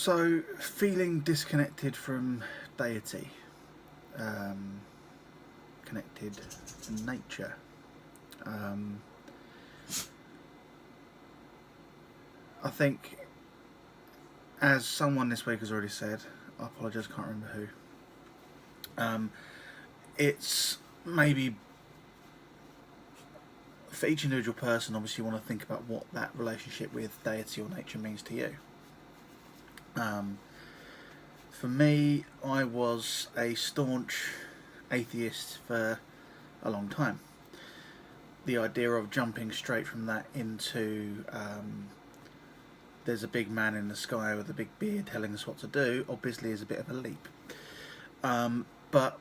So, feeling disconnected from deity, connected to nature. Um, I think, as someone this week has already said, I apologise, can't remember who. It's maybe for each individual person, obviously, you want to think about what that relationship with deity or nature means to you. Um, for me, I was a staunch atheist for a long time. The idea of jumping straight from that into there's a big man in the sky with a big beard telling us what to do obviously is a bit of a leap. But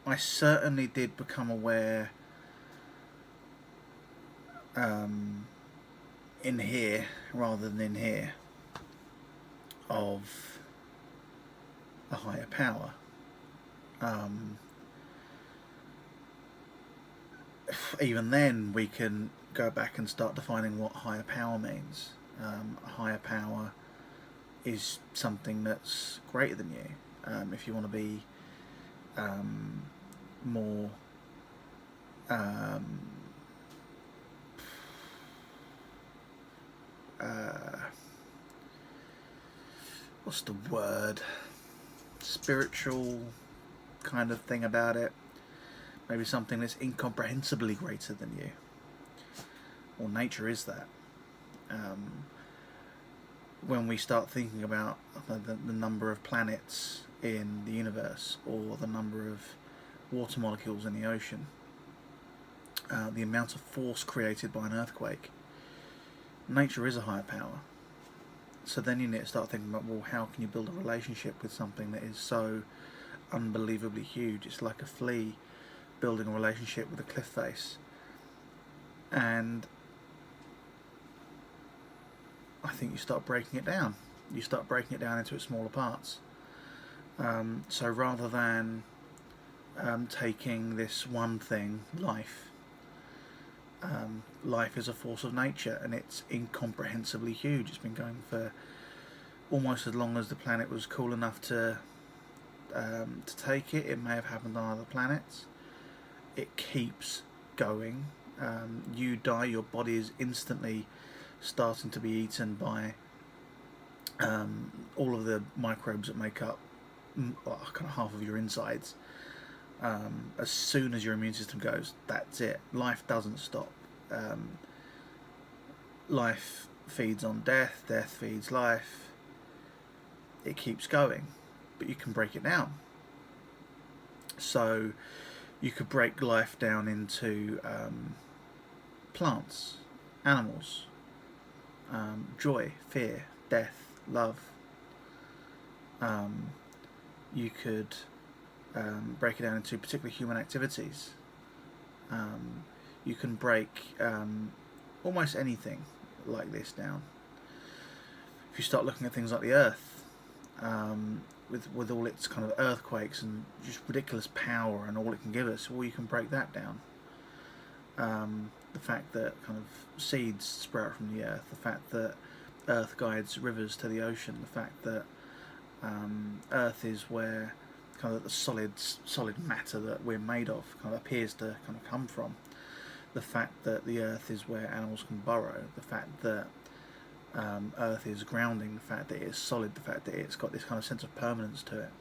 I certainly did become aware in here rather than in here of a higher power. Even then, we can go back and start defining what higher power means. A higher power is something that's greater than you. If you want to be more what's the word? Spiritual kind of thing about it. Maybe something that's incomprehensibly greater than you. Well, nature is that. When we start thinking about the number of planets in the universe or the number of water molecules in the ocean, the amount of force created by an earthquake, nature is a higher power. So then you need to start thinking about, well, how can you build a relationship with something that is so unbelievably huge? It's like a flea building a relationship with a cliff face. And I think you start breaking it down. You start breaking it down into its smaller parts. So rather than taking this one thing, life, life is a force of nature and it's incomprehensibly huge. It's been going for almost as long as the planet was cool enough to take it. It may have happened on other planets. It keeps going. You die, your body is instantly starting to be eaten by all of the microbes that make up kind of half of your insides. As soon as your immune system goes, that's it. Life doesn't stop. Life feeds on death, death feeds life. It keeps going, but you can break it down. So you could break life down into plants, animals, joy, fear, death, love. You could break it down into particular human activities. You can break almost anything like this down. If you start looking at things like the Earth, with all its kind of earthquakes and just ridiculous power and all it can give us, well, you can break that down. The fact that kind of seeds sprout from the earth, the fact that earth guides rivers to the ocean, the fact that earth is where kind of the solid matter that we're made of kind of appears to kind of come from, the fact that the earth is where animals can burrow, the fact that earth is grounding, the fact that it is solid, the fact that it's got this kind of sense of permanence to it.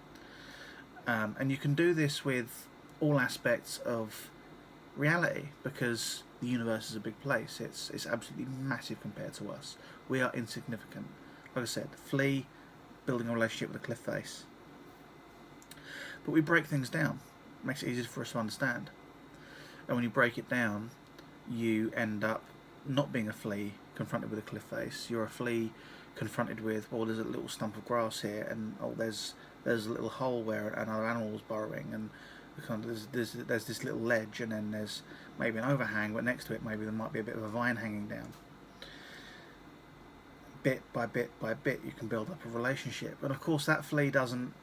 And you can do this with all aspects of reality, because the universe is a big place. It's absolutely massive compared to us. We are insignificant. Like I said, flea building a relationship with a cliff face. But we break things down. It makes it easier for us to understand. And when you break it down, you end up not being a flea confronted with a cliff face. You're a flea confronted with, well, there's a little stump of grass here, and oh, there's a little hole where another animal is burrowing, and kind of there's this little ledge, and then there's maybe an overhang, but next to it maybe there might be a bit of a vine hanging down. Bit by bit by bit, you can build up a relationship. And of course, that flea doesn't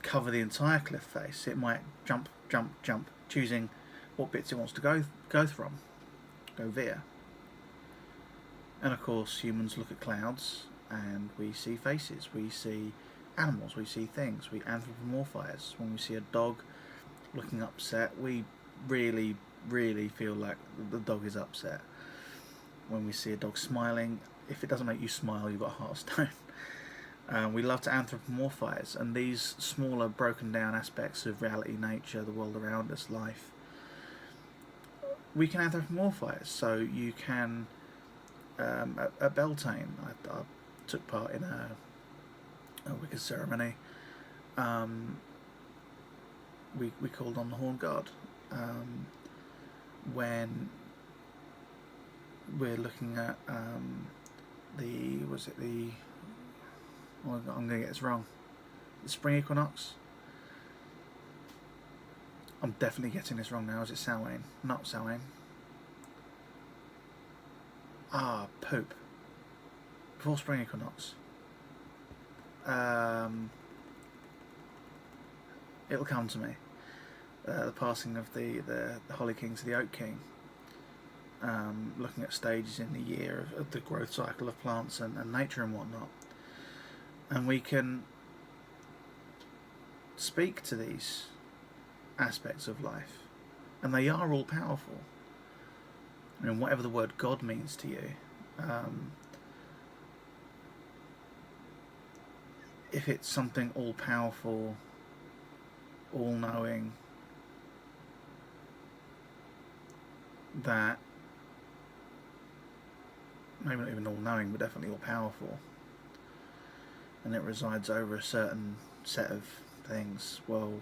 cover the entire cliff face. It might jump, choosing what bits it wants to go via. And of course, humans look at clouds and we see faces, we see animals, we see things, we anthropomorphize. When we see a dog looking upset, we really, really feel like the dog is upset. When we see a dog smiling, if it doesn't make you smile, you've got a heart of stone. We love to anthropomorphize, and these smaller, broken down aspects of reality, nature, the world around us, life, we can anthropomorphize. So you can, at Beltane, I took part in a wicked ceremony. We called on the Horn God. When we're looking at I'm going to get this wrong. The spring equinox. I'm definitely getting this wrong now. Is it Samhain? Not Samhain. Poop. Before spring equinox. It'll come to me. The passing of the Holly King to the Oak King. Looking at stages in the year of the growth cycle of plants and nature and whatnot. And we can speak to these aspects of life, and they are all powerful. I mean, whatever the word God means to you, if it's something all powerful, all knowing, that maybe not even all knowing, but definitely all powerful, and it resides over a certain set of things, well,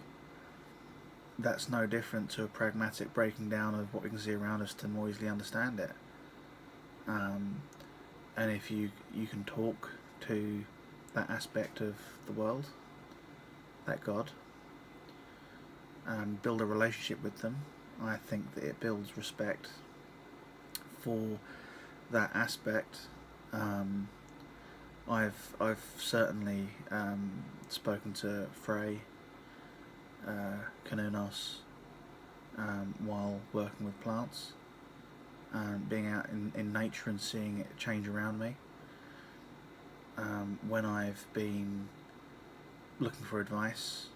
that's no different to a pragmatic breaking down of what we can see around us to more easily understand it. And if you can talk to that aspect of the world, that God, build a relationship with them, I think that it builds respect for that aspect. I've certainly spoken to Frey, Kanunos, while working with plants, being out in nature and seeing it change around me. When I've been looking for advice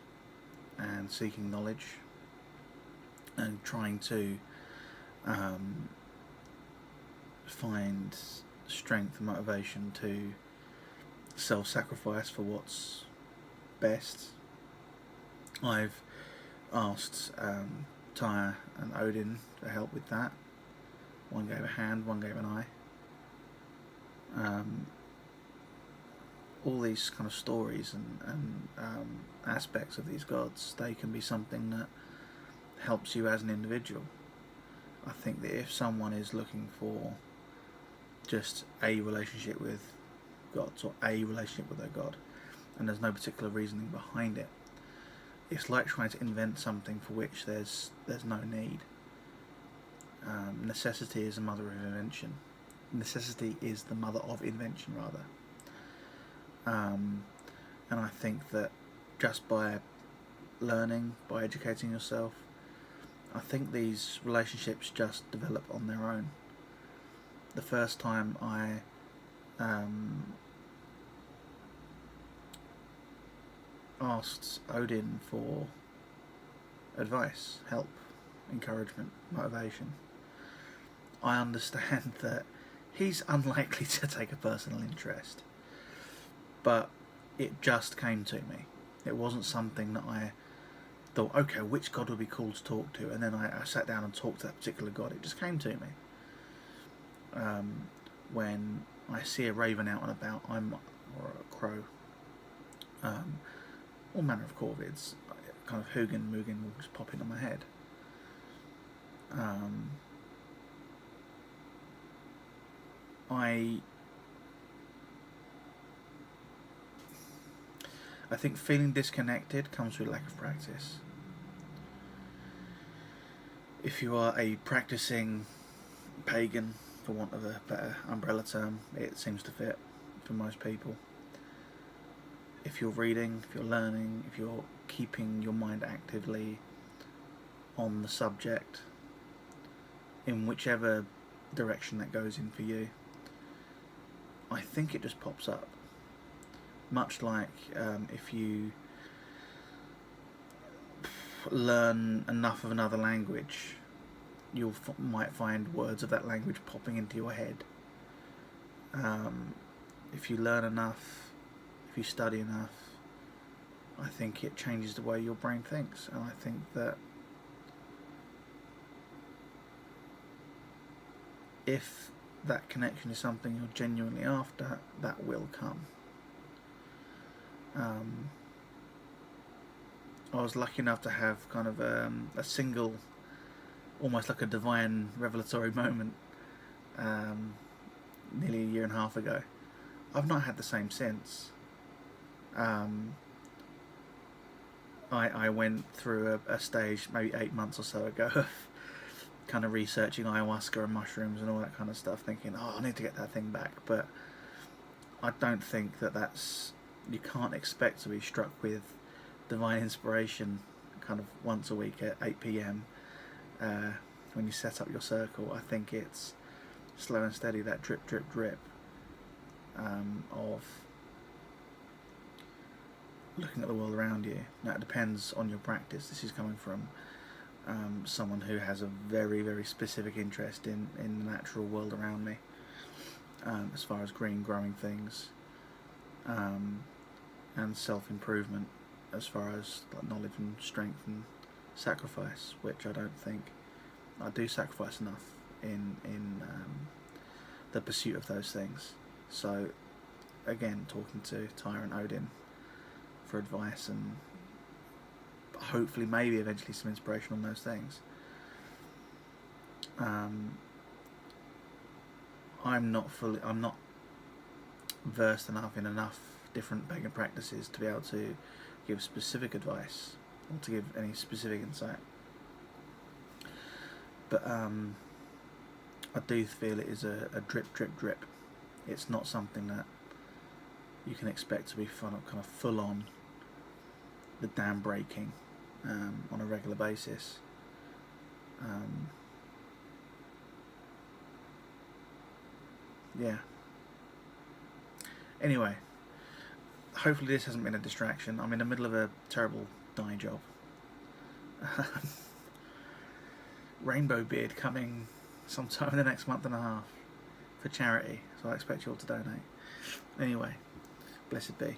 and seeking knowledge and trying to find strength and motivation to self-sacrifice for what's best, I've asked Tyre and Odin to help with that. One gave a hand, one gave an eye. All these kind of stories and aspects of these gods, they can be something that helps you as an individual. I think that if someone is looking for just a relationship with gods or a relationship with their god, and there's no particular reasoning behind it, it's like trying to invent something for which there's no need. Necessity is the mother of invention. Necessity is the mother of invention, rather. And I think that just by learning, by educating yourself, I think these relationships just develop on their own. The first time I asked Odin for advice, help, encouragement, motivation, I understand that he's unlikely to take a personal interest, but it just came to me. It wasn't something that I thought, okay, which god would be cool to talk to, and then I sat down and talked to that particular god. It just came to me. When I see a raven out and about, or a crow, all manner of corvids, kind of Hugin, Mugen will just pop into my head. I think feeling disconnected comes with lack of practice. If you are a practicing pagan, for want of a better umbrella term, it seems to fit for most people. If you're reading, if you're learning, if you're keeping your mind actively on the subject, in whichever direction that goes in for you, I think it just pops up. Much like if you learn enough of another language, you might find words of that language popping into your head. If you learn enough, if you study enough, I think it changes the way your brain thinks. And I think that if that connection is something you're genuinely after, that will come. I was lucky enough to have kind of a single, almost like a divine revelatory moment nearly a year and a half ago. I've not had the same since. I went through a stage maybe 8 months or so ago of kind of researching ayahuasca and mushrooms and all that kind of stuff, thinking, oh, I need to get that thing back. But I don't think that's, you can't expect to be struck with divine inspiration kind of once a week at 8 p.m. When you set up your circle. I think it's slow and steady, that drip, drip, drip of looking at the world around you. Now, it depends on your practice. This is coming from someone who has a very, very specific interest in the natural world around me, as far as green growing things, and self-improvement as far as like knowledge and strength and sacrifice, which I don't think I do sacrifice enough in the pursuit of those things. So again, talking to Tyrant Odin for advice and hopefully maybe eventually some inspiration on those things. I'm not versed enough in enough different pagan practices to be able to give specific advice or to give any specific insight. But I do feel it is a drip, drip, drip. It's not something that you can expect to be kind of full on the dam breaking on a regular basis. Yeah. Anyway, hopefully this hasn't been a distraction. I'm in the middle of a terrible dye job. Rainbow beard coming sometime in the next month and a half for charity, so I expect you all to donate. Anyway, blessed be.